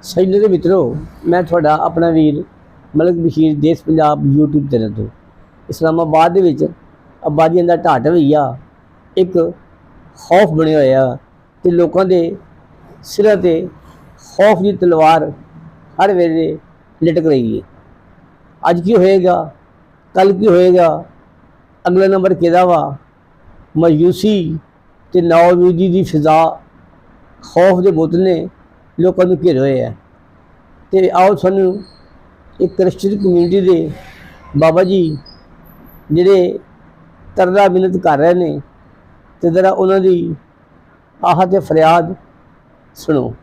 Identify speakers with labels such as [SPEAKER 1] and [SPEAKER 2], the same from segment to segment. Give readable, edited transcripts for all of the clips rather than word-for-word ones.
[SPEAKER 1] Seller ਦੇ ਮਿੱਤਰੋ, ਮੈਂ ਤੁਹਾਡਾ ਆਪਣਾ ਵੀਰ ਮਲਕ ਬਸ਼ੀਰ ਦੇਸ਼ ਪੰਜਾਬ YouTube ਚੈਨਲ ਤੋਂ ਇਸਲਾਮਾਬਾਦ ਦੇ ਵਿੱਚ ਆਬਾਦੀਆਂ ਦਾ ਢਾਟ ਹੋਈ ਆ। ਇੱਕ ਖੌਫ ਬਣਿਆ ਹੋਇਆ ਤੇ ਲੋਕਾਂ ਦੇ ਸਿਰਾਂ ਤੇ ਖੌਫ ਦੀ ਤਲਵਾਰ ਹਰ ਵੇਲੇ ਲਟਕ ਰਹੀ ਹੈ। ਅੱਜ ਕੀ ਹੋਏਗਾ, ਕੱਲ ਕੀ ਹੋਏਗਾ, ਅਗਲਾ ਨੰਬਰ ਕਿਹਦਾ ਵਾ। ਮਾਯੂਸੀ ਤੇ ਨਾਉਮੀਦੀ ਦੀ ਫਿਜ਼ਾ, ਖੌਫ ਦੇ ਬੁੱਤ ਨੇ ਲੋਕਾਂ ਨੂੰ ਘੇਰੇ ਹੋਏ ਆ। ਤੇ ਆਓ ਸਾਨੂੰ ਇੱਕ ਕ੍ਰਿਸਚਨ ਕਮਿਊਨਿਟੀ ਦੇ ਬਾਬਾ ਜੀ ਜਿਹੜੇ ਤਰਲਾ ਮਿੰਨਤ ਕਰ ਰਹੇ ਨੇ ਤੇ ਜ਼ਰਾ ਉਹਨਾਂ ਦੀ ਆਹ ਤੇ ਫਰਿਆਦ ਸੁਣੋ।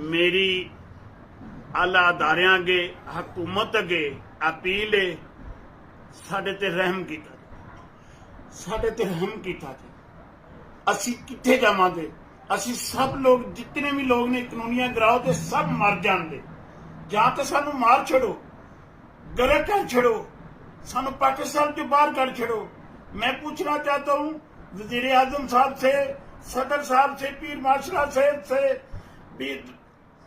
[SPEAKER 2] मेरी आला अदारियां अगे हुकूमत अगे अपील है, साडे ते रहम कीता जाए, साडे ते रहम कीता जाए। असी कित्थे जावांगे? असी सब लोग जितने भी लोग ने कानूनियां गिराओ तो सब मर जाएंगे। जां तो सानू मार छड़ो, गरक कर छड़ो, सानू पाकिस्तान के बाहर कर छड़ो। मैं पूछना चाहता हूँ वज़ीर आज़म साहब से, सदर साहब से, पीर मार्शल साहब से भी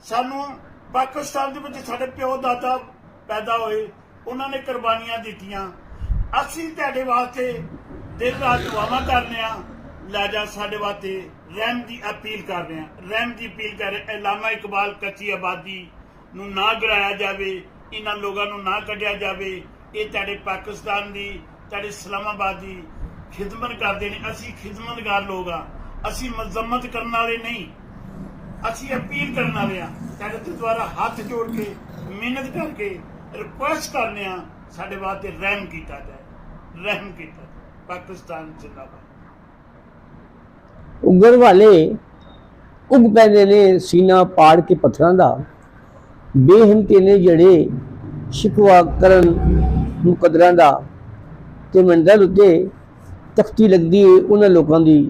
[SPEAKER 2] सानू पाकिस्तान ਦੇ ਵਿੱਚ ਸਾਡੇ ਪਿਓ ਦਾਦਾ ਪੈਦਾ ਹੋਏ, ਉਹਨਾਂ ਨੇ ਕੁਰਬਾਨੀਆਂ ਦਿੱਤੀਆਂ। ਅਸੀਂ ਤੁਹਾਡੇ ਵਾਸਤੇ ਦਿਨ ਰਾਤ ਦੁਆਵਾਂ ਕਰਨੇ ਆ। ਲੈ ਜਾ ਸਾਡੇ ਵਾਸਤੇ ਰਹਿਮ ਦੀ ਅਪੀਲ ਕਰ ਰਹੇ ਆ, ਰਹਿਮ ਦੀ ਅਪੀਲ ਕਰ ਰਹੇ। ਅਲਾਮਾ ਇਕਬਾਲ ਕੱਚੀ ਆਬਾਦੀ ਨੂੰ ਨਾ ਗਿਰਾਇਆ ਜਾਵੇ, ਇਹਨਾਂ ਲੋਕਾਂ ਨੂੰ ਨਾ ਕੱਢਿਆ ਜਾਵੇ। ਇਹ ਤੁਹਾਡੇ ਪਾਕਿਸਤਾਨ ਦੀ, ਤੁਹਾਡੇ ਇਸਲਾਮਾਬਾਦ ਦੀ ਖਿਦਮਤ ਕਰਦੇ ਨੇ। ਅਸੀਂ ਖਿਦਮਤਗਾਰ ਲੋਕ ਆ, ਅਸੀਂ ਮਜ਼ਮਤ ਕਰਨ ਵਾਲੇ ਨਹੀਂ। ਅਸੀਂ अपील करने वाले तेरे तो द्वारा हाथ जोड़ के मेहनत करके रिक्वेस्ट करने साडे वास्ते रहम किया जाए, रहम किया जाए। पाकिस्तान जिंदाबाद।
[SPEAKER 1] उगर वाले उग पैंदे ने सीना पाड़ के पत्थरां दा, बेहिम्मती ने जड़े शिकवा करन मुकदरां दा ते मंडल उत्ते तख्ती लगदी है उन्हां लोकां दी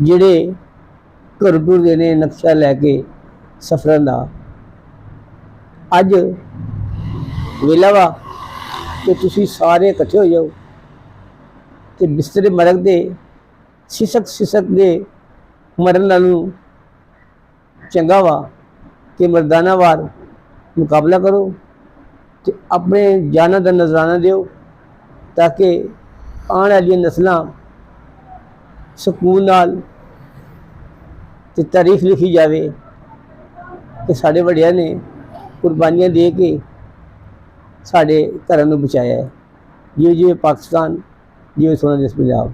[SPEAKER 1] ਜਿਹੜੇ ਘਰ ਟੁਰਦੇ ਨੇ ਨਕਸ਼ਾ ਲੈ ਕੇ ਸਫ਼ਰਾਂ ਦਾ। ਅੱਜ ਵੇਲਾ ਵਾ ਕਿ ਤੁਸੀਂ ਸਾਰੇ ਇਕੱਠੇ ਹੋ ਜਾਓ ਤੇ ਬਿਸਤਰੇ ਮਰਗ ਦੇ ਸਿਸਕ ਦੇ ਮਰਨ ਨਾਲੋਂ ਚੰਗਾ ਵਾ ਕਿ ਮਰਦਾਨਾ ਵਾਰ ਮੁਕਾਬਲਾ ਕਰੋ ਤੇ ਆਪਣੇ ਜਾਨਾਂ ਦਾ ਨਜ਼ਰਾਨਾ ਦਿਓ ਤਾਂ ਕਿ ਆਉਣ ਵਾਲੀਆਂ ਨਸਲਾਂ ਸਕੂਨ ਨਾਲ ਤੇ ਤਾਰੀਖ ਲਿਖੀ ਜਾਵੇ ਕਿ ਸਾਡੇ ਵੱਡਿਆਂ ਨੇ ਕੁਰਬਾਨੀਆਂ ਦੇ ਕੇ ਸਾਡੇ ਘਰਾਂ ਨੂੰ ਬਚਾਇਆ ਹੈ। ਜਿਵੇਂ ਜਿਵੇਂ ਪਾਕਿਸਤਾਨ, ਜਿਵੇਂ ਸੋਹਣਾ ਦੇਸ਼ ਪੰਜਾਬ।